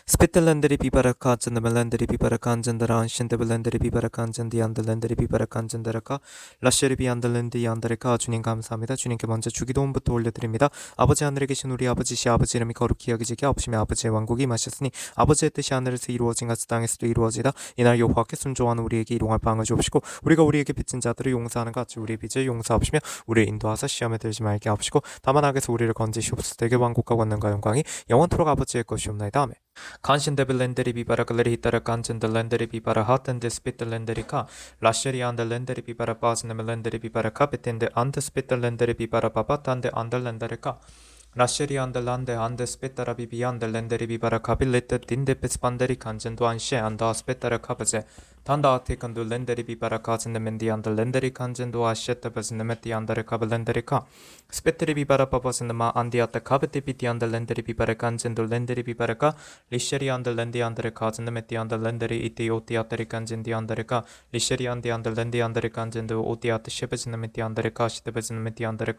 Spittelender이 비바라카잔드 멜렌der이 비바라칸잔드라 안신데블렌der이 비바라칸잔드 얀들렌der이 비바라칸잔드라카 라쉐리 비안들렌드 얀드레카 주님 감사합니다. 주님께 먼저 주기도문부터 올려드립니다. 아버지 하늘에 계신 우리 아버지시 아버지 이름이 거룩히 여기지게 없으며 아버지의 왕국이 임하셨으니 아버지의 뜻이 하늘에서 이루어진 같이 땅에서도 이루어지다. 이날 여호와께 순종하는 우리에게 일용할 빵을 주옵시고 우리가 우리에게 빚진 자들을 용서하는 것 같이 우리의 빚을 용서하시며 우리의 인도하사 시험에 들지 말게 하옵시고 다만 악에서 우리를 건지시옵소서. 대개 왕국과 권능과 영광이 영원토록 아버지의 것이옵나이다. 아멘. Kanşindebilenderi bibara galeri hitara kanşindelenderi bibara hatende spittelenderi lasşeri andelenderi bibara baznemelenderi bibara kapetende ande spittelenderi bibara babatande andelenderi lasşeri andelande ande spittara bibi andelenderi bibara kabillette dinde pespanderi kanşindu anşe anda spittara kapeze Tanda atikandu lenderi bibara kazindemendi andelenderi kanşindu aşette beznemetti andere kabelenderi Spetteri bibara babasındama andiyatta kabeti biti andelenderi bibara kanşindu lenderi bibara Lişeri andelendi andere kazindemetti andelenderi iti oti ateri kanşindi andere Lişeri andi andelendi andere kanşindu oti atı şebeznemetti andere şite beznemetti andere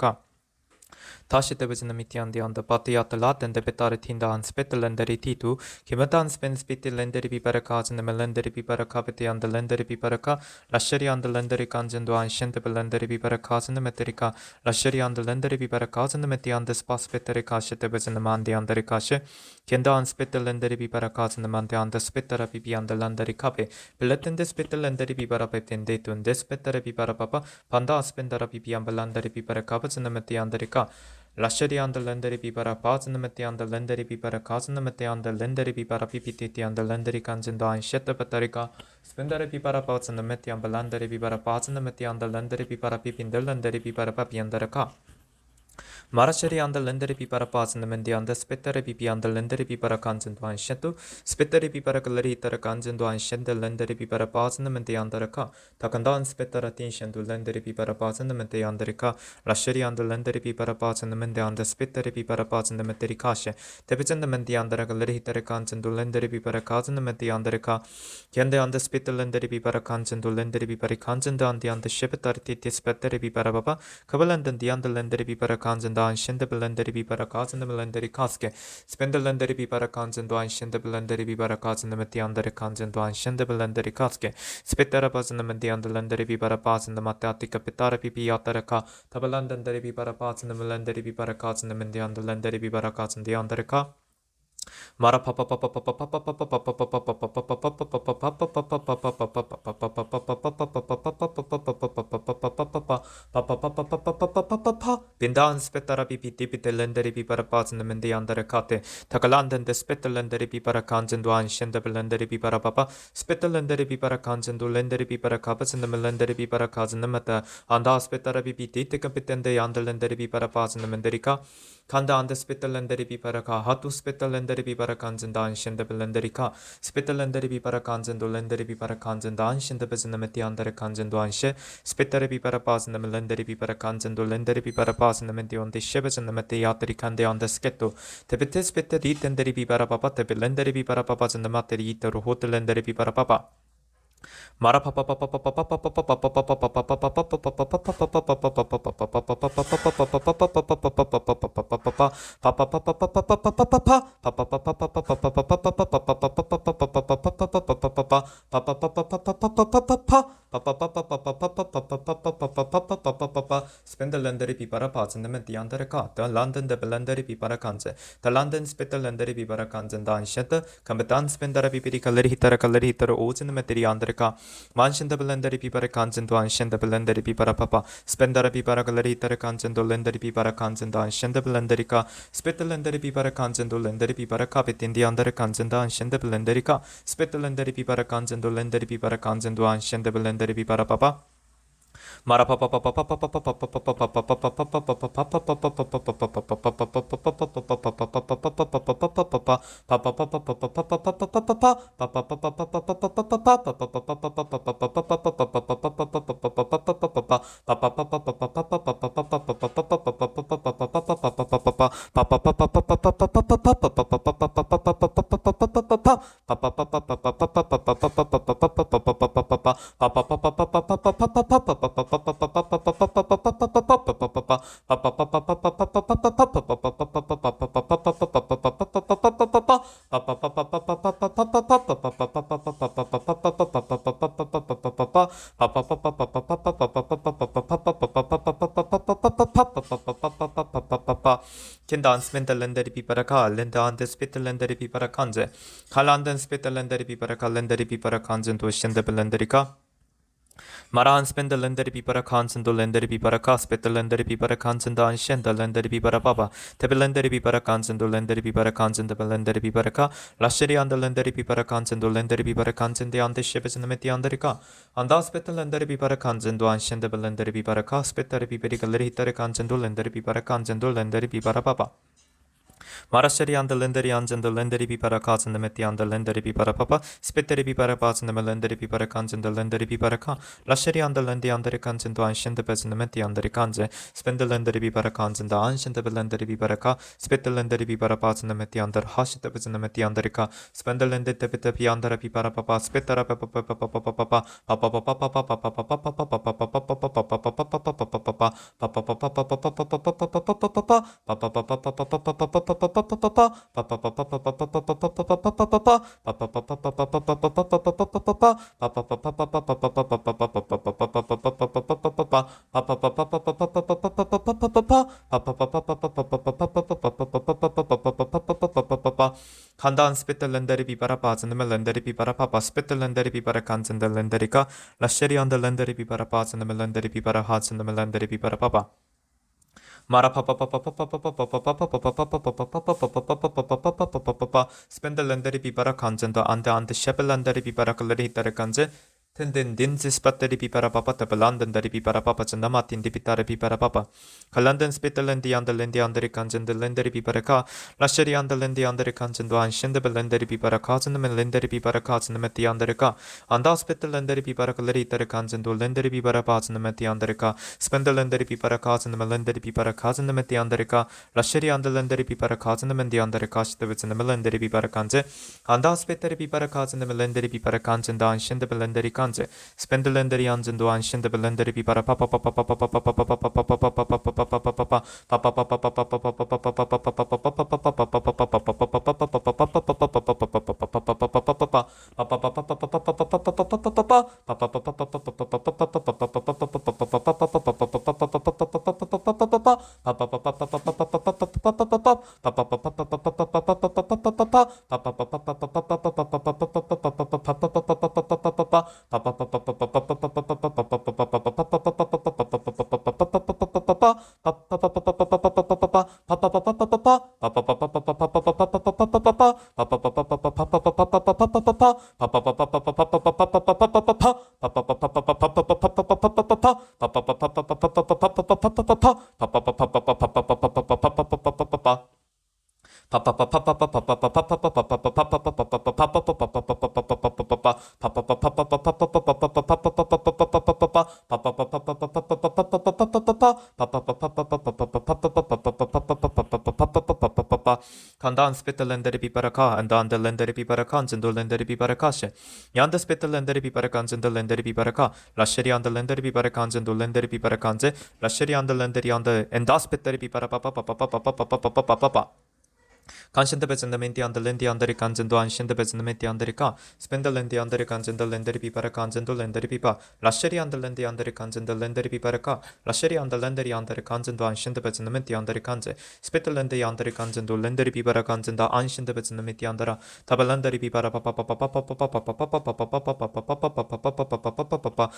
다시 때베즈는 미티안디안다 바티아트 라텐데 베타르 틴다 안 스페틀렌데리 티투 기메탄 스펜 스피틸렌데리 비바라카 아즈네멜렌데리 비바라카 베티안데 렌데리 비바라카 라셔리 안데 렌데리 간젠도 안 셴데벨렌데리 비바라카 아즈네메테리카 라셔리 안데 렌데리 비바라카 아즈네메티안데 스파스페테리카 셰테베즈네 만디안데리 카셰 겐다 안 스페틀렌데리 비바라카 아즈네만데 안데 스페테라 비비안데 렌데리 카베 빌레텐데 스페틀렌데리 비바라 베텐데 툰데 스페테레 비바라 바바 반다 스펜다라 비비안 벨란데리 비바라카 아즈네메티안데리카 Lasciari andel lenderi bibara bazinameti andel lenderi bibara kazinameti andel lenderi bibara pipititi andel lenderi kanjindo an shetta patarika spendere bibara bazinameti andel lenderi bibara bazinameti andel lenderi bibara pipindel lenderi bibara papiandaraka Marasheri andel lenderi bibara bazinamendi andel spettere bibi andel lenderi bibara kanjindo an shettu spettere bibara galeri itara kanjindo an shendel lenderi bibara bazinamendi andaraka takandan spettara tin shendu lenderi bibara bazinamendi andarika Lasciari andel lenderi bibara bazinamendi andel spettere bibara bazinamendi kashe tebezenamendi andara galeri itara kanjindo lenderi bibara kazinamendi andarika Kende andel spettere lenderi bibara kanjindo lenderi bibara kanjindo andi andel shepettare titi spettere bibara baba kabalenden di andel lenderi bibara kanjindo an şendebilenderi bibara kazindebilenderi kaske spendelenderi bibara kanjindo an şendebilenderi bibara kazindemeti andere kanjindo an şendebilenderi kaske spettera bazindemendi andelenderi bibara bazindemati atika petara bibi yatara ka tabalenderi bibara bazindebilenderi bibara kazindemendi andelenderi bibara kazindi andere ka Mara papa papa papa papa papa papa papa papa Bindan spettara pipiti pitelenderi bibara bazindemendi andere kate takalanden spettelenderi bibara kanjendo an şendebelenderi bibara papa spettelenderi bibara kanjendo lenderi bibara kapazindemelenderi bibara kazindemeta anda spettara pipiti tekapitende yandelenderi bibara bazindemendi Kanda ande spittelenderi bibaraka hatu spittelenderi bibara kanjenda an şendebelenderi spittelenderi bibara kanjendo lenderi bibara kanjenda an şendebezinemeti andere kanjendo an şe spittere bibara bazinemelenderi bibara kanjendo lenderi bibara bazinemeti onde şebezinemeti yateri kande ande sketto tebete spitteri itenderi bibara papa tebelenderi bibara papa zinemateri iteru hotelenderi bibara papa Mara papa papa papa papa papa papa papa papa Spendelenderi bibara bazindemendi andere ka da London de belenderi bibara kanze da London spittelenderi bibara kanzen da anşete kambetan spendera bibiri kaleri hitara ozindemeteri andere ka Manşinde belenderi bibara kanzendo anşende belenderi bibara papa spendera bibara galeri hitara kanzendo lenderi bibara kanzendo anşende belenderi ka spittelenderi bibara kanzendo lenderi bibara kapetindi andere kanzendo anşende belenderi ka spittelenderi bibara kanzendo lenderi bibara kanzendo anşende belenderi bibara papa Mara papa papa papa papa papa papa papa Kindan spindelenderi piparaka, lendande spittelenderi piparakanze, kalanden spittelenderi piparaka, lenderi piparakanzen to shendebelenderika. Marahan spindelenderi piparakanzen to lenderi piparaka, spittelenderi piparakanzen da anshendelenderi piparapapa, tebelenderi piparakanzen to lenderi piparakanzen de belenderi piparaka, lasheri andelenderi piparakanzen to lenderi piparakanzen de ande shebezinameti anderika, anda spittelenderi piparakanzen to anshendebelenderi piparaka, spitteri piperikaleri hitare kanzen to lenderi piparakanzen to lenderi piparapapa. Marasheri and the lenderi and the lenderi piparacas and the meti and the lenderi piparapapa, spitteri piparapas and the melenderi piparacans and the lenderi piparaka, lasheri and the lendi and the recans and the ancient the pes and the meti and the recanze, spend the lenderi piparacans and the ancient the lenderi piparaka, spit the lenderi piparapas and the meti and the hash the pes and the meti and the reca, spend the lended the pitapi and the piparapapa, spittera Kandan spittelenderi piparapaz and the melenderi piparapapa, spittelenderi piparacans and the lenderica, lasheri on the lenderi piparapaz and the melenderi piparahats and the melenderi piparapapa. Spend the lenderi pipara kanjendo ante shebelanderi pipara kaleri hitare kanje Tendin dinsis batteri pipara papa tabelanden dari pipara papa cendamatin di pitare pipara papa. Kalanden spitalendi andalendi anderi kanjen de lenderi pipara ka. Lasheri andalendi anderi kanjen do anshende belenderi pipara ka zende melenderi pipara ka zende meti anderi ka. Anda spitalenderi pipara kaleri tare kanjen do lenderi pipara pa zende meti anderi ka. Spendalenderi pipara ka zende melenderi pipara ka zende meti anderi ka. Lasheri andalenderi pipara ka zende mendi anderi ka shite zende melenderi pipara kanje. Anda spiteri pipara ka zende melenderi pipara kanjen do anshende belenderi ka. Spendelenderi anzendo anshende belenderi pipara papa papa papa papa papa papa Kandan spittelenderi piparaka and dan the lenderi piparakans and the lenderi piparakashe. Yanda spittelenderi piparakans and the lenderi piparaka. Lasheri and the lenderi piparakans and the lenderi piparakanze. Lasheri and the lenderi and the and das spitteri piparapapa. Kanshende bezendamenti andalendi anderi kanzendo anshende bezendamenti anderika spendalendi anderi kanzendo lenderi pipara kanzendo lenderi pipa lasheri andalendi anderi kanzendo lenderi piparaka lasheri andalenderi anderi kanzendo anshende bezendamenti anderi kanze spitalendi anderi kanzendo lenderi pipara kanzendo anshende bezendamenti andara tabalenderi pipara papa papa papa papa papa papa papa papa papa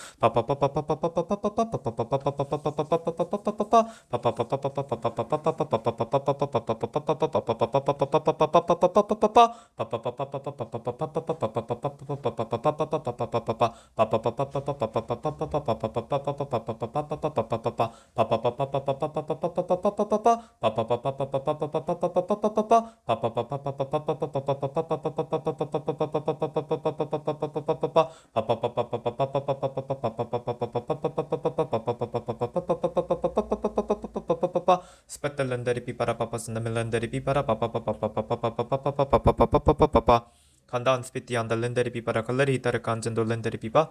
Spettelenderi pipara papa sendamelenderi pipara papa papa Kandan spitti andalenderi pipara kaleri hitare kanjendo lenderi pipa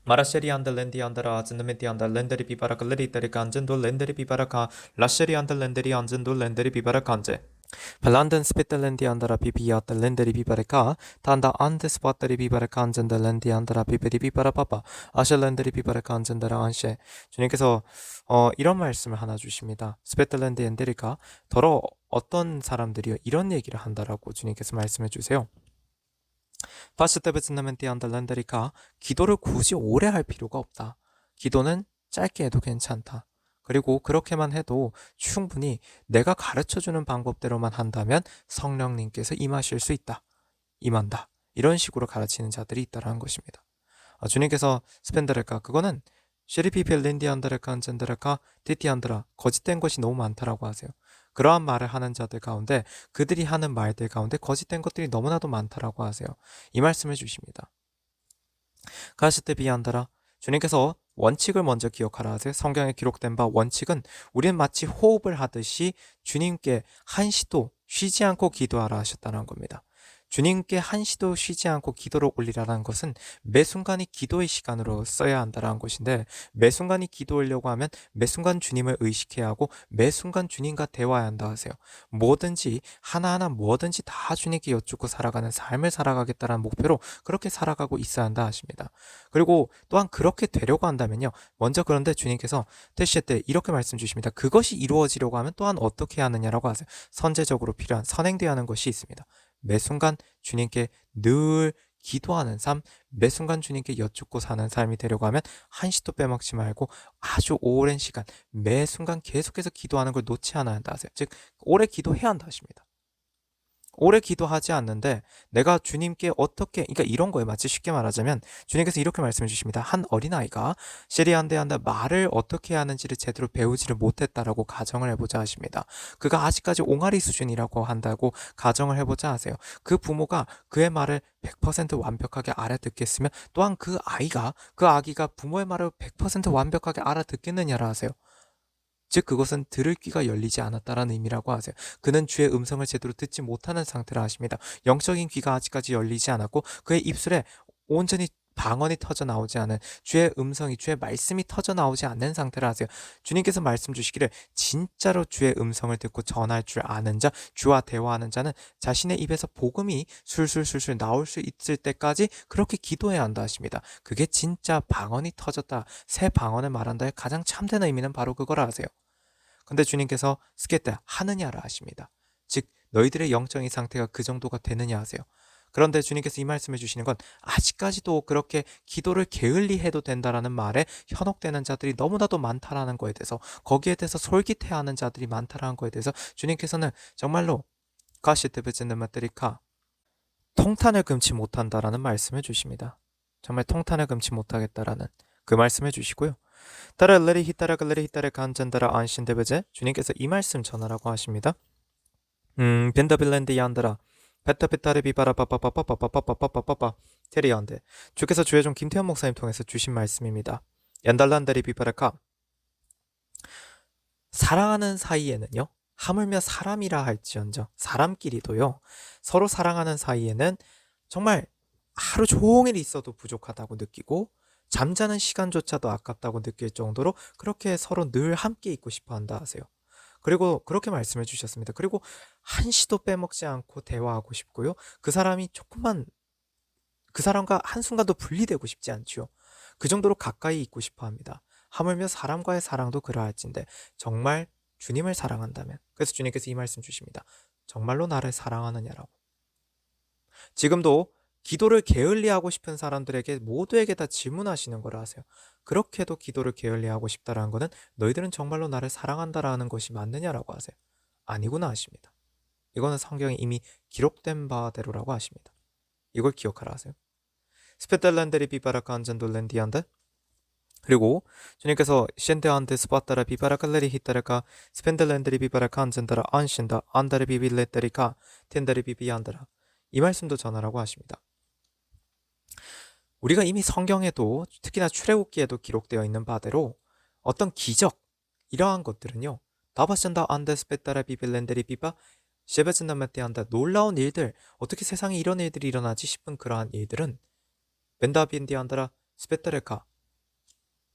마라쉐리 안들 랜디 안다라 아즈느메티 안달 랜데리 비바라카 레리테리 간젠도 랜데리 비바라카 라쉐리 안달 랜데리 안젠도 랜데리 비바라 간제 Belanden spittelende andra pipiat lenderi pipareka, tanda andes pateri pipareka 안전다 렌디 andra piperi piparapapa, 아셜렌데리 pipareka 안전다라 안셰. 주님께서 이런 말씀을 하나 주십니다. 스페텔렌드 엔데리카, 더러 어떤 사람들이 이런 얘기를 한다라고 주님께서 말씀해 주세요. 파스테베스나멘티 안달 렌데리카, 기도를 굳이 오래 할 필요가 없다. 기도는 짧게 해도 괜찮다. 그리고 그렇게만 해도 충분히 내가 가르쳐주는 방법대로만 한다면 성령님께서 임하실 수 있다. 임한다. 이런 식으로 가르치는 자들이 있다라는 것입니다. 주님께서 스펜드레카 그거는 쉐리피 벨린디 안드레카 안젠드레카 티티 안드라 거짓된 것이 너무 많다라고 하세요. 그러한 말을 하는 자들 가운데 그들이 하는 말들 가운데 거짓된 것들이 너무나도 많다라고 하세요. 이 말씀을 주십니다. 가시테 비안드라 주님께서 원칙을 먼저 기억하라 하세요. 성경에 기록된 바 원칙은 우리는 마치 호흡을 하듯이 주님께 한시도 쉬지 않고 기도하라 하셨다는 겁니다. 주님께 한시도 쉬지 않고 기도를 올리라는 것은 매 순간이 기도의 시간으로 써야 한다는 것인데 매 순간이 기도하려고 하면 매 순간 주님을 의식해야 하고 매 순간 주님과 대화해야 한다 하세요. 뭐든지 하나하나 뭐든지 다 주님께 여쭙고 살아가는 삶을 살아가겠다는 목표로 그렇게 살아가고 있어야 한다 하십니다. 그리고 또한 그렇게 되려고 한다면요. 먼저 그런데 주님께서 태시에 때 이렇게 말씀 주십니다. 그것이 이루어지려고 하면 또한 어떻게 해야 하느냐라고 하세요. 선제적으로 필요한 선행되어야 하는 것이 있습니다. 매 순간 주님께 늘 기도하는 삶, 매 순간 주님께 여쭙고 사는 삶이 되려고 하면 한시도 빼먹지 말고 아주 오랜 시간, 매 순간 계속해서 기도하는 걸 놓지 않아야 한다 하세요. 즉, 오래 기도해야 한다 하십니다. 오래 기도하지 않는데 내가 주님께 어떻게 그러니까 이런 거에 마치 쉽게 말하자면 주님께서 이렇게 말씀해 주십니다. 한 어린아이가 시리안데한테 말을 어떻게 해야 하는지를 제대로 배우지를 못했다라고 가정을 해보자 하십니다. 그가 아직까지 옹알이 수준이라고 한다고 가정을 해보자 하세요. 그 부모가 그의 말을 100% 완벽하게 알아듣겠으면 또한 그 아기가 부모의 말을 100% 완벽하게 알아듣겠느냐라 하세요. 즉 그것은 들을 귀가 열리지 않았다라는 의미라고 하세요. 그는 주의 음성을 제대로 듣지 못하는 상태라 하십니다. 영적인 귀가 아직까지 열리지 않았고 그의 입술에 온전히 방언이 터져 나오지 않은 주의 음성이 주의 말씀이 터져 나오지 않는 상태라 하세요. 주님께서 말씀 주시기를 진짜로 주의 음성을 듣고 전할 줄 아는 자, 주와 대화하는 자는 자신의 입에서 복음이 술술술술 나올 수 있을 때까지 그렇게 기도해야 한다 하십니다. 그게 진짜 방언이 터졌다, 새 방언을 말한다의 가장 참된 의미는 바로 그거라 하세요. 근데 주님께서 스케테 하느냐라 하십니다. 즉 너희들의 영적인 상태가 그 정도가 되느냐 하세요. 그런데 주님께서 이 말씀해 주시는 건 아직까지도 그렇게 기도를 게을리 해도 된다라는 말에 현혹되는 자들이 너무나도 많다라는 거에 대해서 거기에 대해서 솔깃해하는 자들이 많다라는 거에 대해서 주님께서는 정말로 가시테베즈는 마테리카 통탄을 금치 못한다라는 말씀을 주십니다. 정말 통탄을 금치 못하겠다라는 그 말씀을 주시고요. 따라 레리 히타라 글레리 히타라 간잔다라 안신데베제 주님께서 이 말씀 전하라고 하십니다. 벤다빌랜드 야안다라 베타베타레 비바라 빠빠빠빠빠빠빠빠빠빠빠 테리안데 주께서 주의 종 김태현 목사님 통해서 주신 말씀입니다. 얀달란다리 비바라카 사랑하는 사이에는요 하물며 사람이라 할지언정 사람끼리도요 서로 사랑하는 사이에는 정말 하루 종일 있어도 부족하다고 느끼고 잠자는 시간조차도 아깝다고 느낄 정도로 그렇게 서로 늘 함께 있고 싶어 한다 하세요. 그리고 그렇게 말씀해 주셨습니다. 그리고 한시도 빼먹지 않고 대화하고 싶고요. 그 사람이 조금만 그 사람과 한순간도 분리되고 싶지 않지요. 그 정도로 가까이 있고 싶어 합니다. 하물며 사람과의 사랑도 그러할진데 정말 주님을 사랑한다면 그래서 주님께서 이 말씀 주십니다. 정말로 나를 사랑하느냐라고. 지금도 기도를 게을리하고 싶은 사람들에게 모두에게 다 질문하시는 거라 하세요. 그렇게도 기도를 게을리하고 싶다라는 것은 너희들은 정말로 나를 사랑한다라는 것이 맞느냐라고 하세요. 아니구나 하십니다. 이거는 성경에 이미 기록된 바대로라고 하십니다. 이걸 기억하라 하세요. 스페텔란데리 비바라카 안전돌렌디안데 그리고 주님께서 셴데안데 스파타라 비바라칼레리 히타라카 스펜델란데리 비바라카 안전다라 안신다 안다리 비빌레테리카 텐다리 비비안다라 이 말씀도 전하라고 하십니다. 우리가 이미 성경에도 특히나 출애굽기에도 기록되어 있는 바대로 어떤 기적 이러한 것들은요 다바산다 안데스페타라 비빌렌데리 비바 셰베즈나메테한다 놀라운 일들 어떻게 세상에 이런 일들이 일어나지 싶은 그러한 일들은 벤다빈디안다라 스페타레카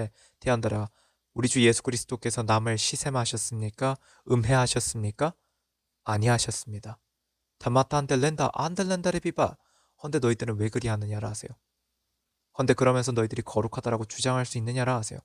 체 티안드라 우리 주 예수 그리스도께서 남을 시샘하셨습니까? 음해하셨습니까? 아니하셨습니다. 다마타 안델렌다 안델렌다를 비바. 헌데 너희들은 왜 그리 하느냐라 하세요. 헌데 그러면서 너희들이 거룩하다라고 주장할 수 있느냐라 하세요.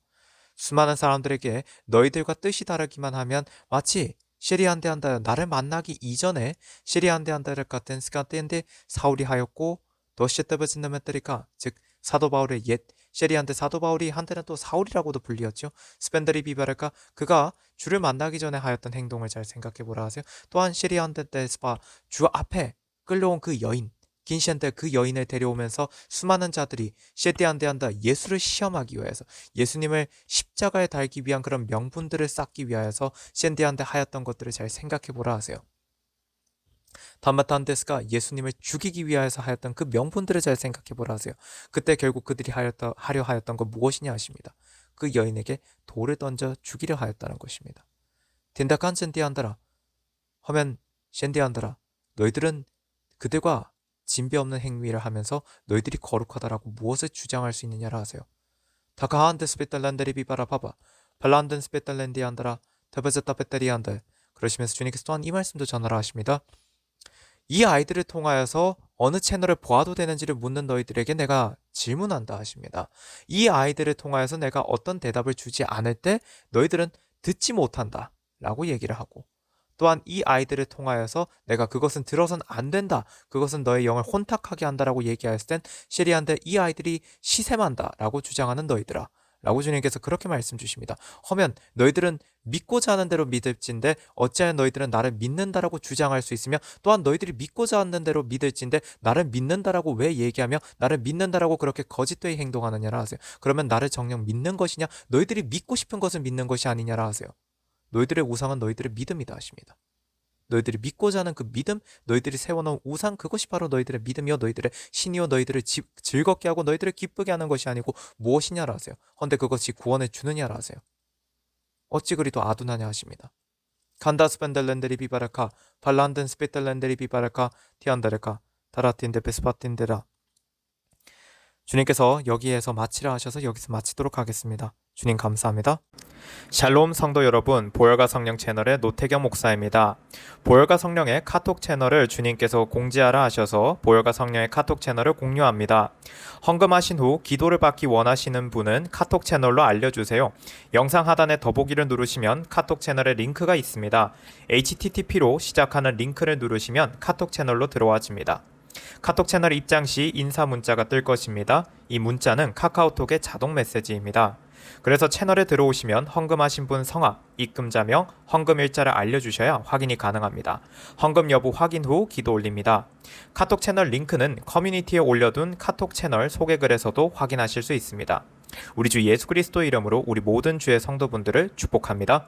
수많은 사람들에게 너희들과 뜻이 다르기만 하면 마치 시리안데 한다 나를 만나기 이전에 시리안데 한다를 같은 스카테인데 사울이 하였고 도시에뜨버진다메뜨리까 즉 사도 바울의 옛 시리안데 사도 바울이 한때는 또 사울이라고도 불리었죠. 스펜더리 비바랄까 그가 주를 만나기 전에 하였던 행동을 잘 생각해 보라 하세요. 또한 시리안데 때 스파 주 앞에 끌려온 그 여인 긴시한테 그 여인을 데려오면서 수많은 자들이 셰디안데한다 예수를 시험하기 위해서 예수님을 십자가에 달기 위한 그런 명분들을 쌓기 위하여서 샌디한테 하였던 것들을 잘 생각해 보라 하세요. 담마탄데스가 예수님을 죽이기 위하여서 하였던 그 명분들을 잘 생각해 보라 하세요. 그때 결국 그들이 하려 하였던 건 무엇이냐 하십니다. 그 여인에게 돌을 던져 죽이려 하였다는 것입니다. 딘다칸 샌디안다라 하면 샌디안다라 너희들은 그들과 진배 없는 행위를 하면서 너희들이 거룩하다라고 무엇을 주장할 수 있느냐라 하세요. 다카한데 스페탈란데리 비바라 바바 발란든 스페탈랜디 안다라 테베제타 베테리 안데 그러시면서 주님께서 또한 이 말씀도 전하라 하십니다. 이 아이들을 통하여서 어느 채널을 보아도 되는지를 묻는 너희들에게 내가 질문한다 하십니다. 이 아이들을 통하여서 내가 어떤 대답을 주지 않을 때 너희들은 듣지 못한다 라고 얘기를 하고 또한 이 아이들을 통하여서 내가 그것은 들어선 안 된다. 그것은 너의 영을 혼탁하게 한다라고 얘기하였을 땐 시리안데 이 아이들이 시샘한다라고 주장하는 너희들아. 라고 주님께서 그렇게 말씀 주십니다. 허면 너희들은 믿고자 하는 대로 믿을진데 어찌하여 너희들은 나를 믿는다라고 주장할 수 있으며 또한 너희들이 믿고자 하는 대로 믿을진데 나를 믿는다라고 왜 얘기하며 나를 믿는다라고 그렇게 거짓되이 행동하느냐라 하세요. 그러면 나를 정녕 믿는 것이냐 너희들이 믿고 싶은 것을 믿는 것이 아니냐라 하세요. 너희들의 우상은 너희들의 믿음이다 하십니다. 너희들이 믿고자 하는 그 믿음, 너희들이 세워놓은 우상 그것이 바로 너희들의 믿음이요 너희들의 신이요 너희들을 즐겁게 하고 너희들을 기쁘게 하는 것이 아니고 무엇이냐라 하세요. 헌데 그것이 구원을 주느냐라 하세요. 어찌 그리도 아둔하냐 하십니다. 간다 스펜델렌데리 비바라카 발란든 스페텔렌데리 비바라카 티안다레카 다라틴데 베스파틴데라. 주님께서 여기에서 마치라 하셔서 여기서 마치도록 하겠습니다. 주님 감사합니다. 샬롬 성도 여러분, 보혈과 성령 채널의 노태경 목사입니다. 보혈과 성령의 카톡 채널을 주님께서 공지하라 하셔서 보혈과 성령의 카톡 채널을 공유합니다. 헌금하신 후 기도를 받기 원하시는 분은 카톡 채널로 알려주세요. 영상 하단에 더보기를 누르시면 카톡 채널의 링크가 있습니다. http로 시작하는 링크를 누르시면 카톡 채널로 들어와집니다. 카톡 채널 입장 시 인사 문자가 뜰 것입니다. 이 문자는 카카오톡의 자동 메시지입니다. 그래서 채널에 들어오시면 헌금하신 분 성함, 입금자명, 헌금일자를 알려주셔야 확인이 가능합니다. 헌금 여부 확인 후 기도 올립니다. 카톡 채널 링크는 커뮤니티에 올려둔 카톡 채널 소개글에서도 확인하실 수 있습니다. 우리 주 예수 그리스도 이름으로 우리 모든 주의 성도분들을 축복합니다.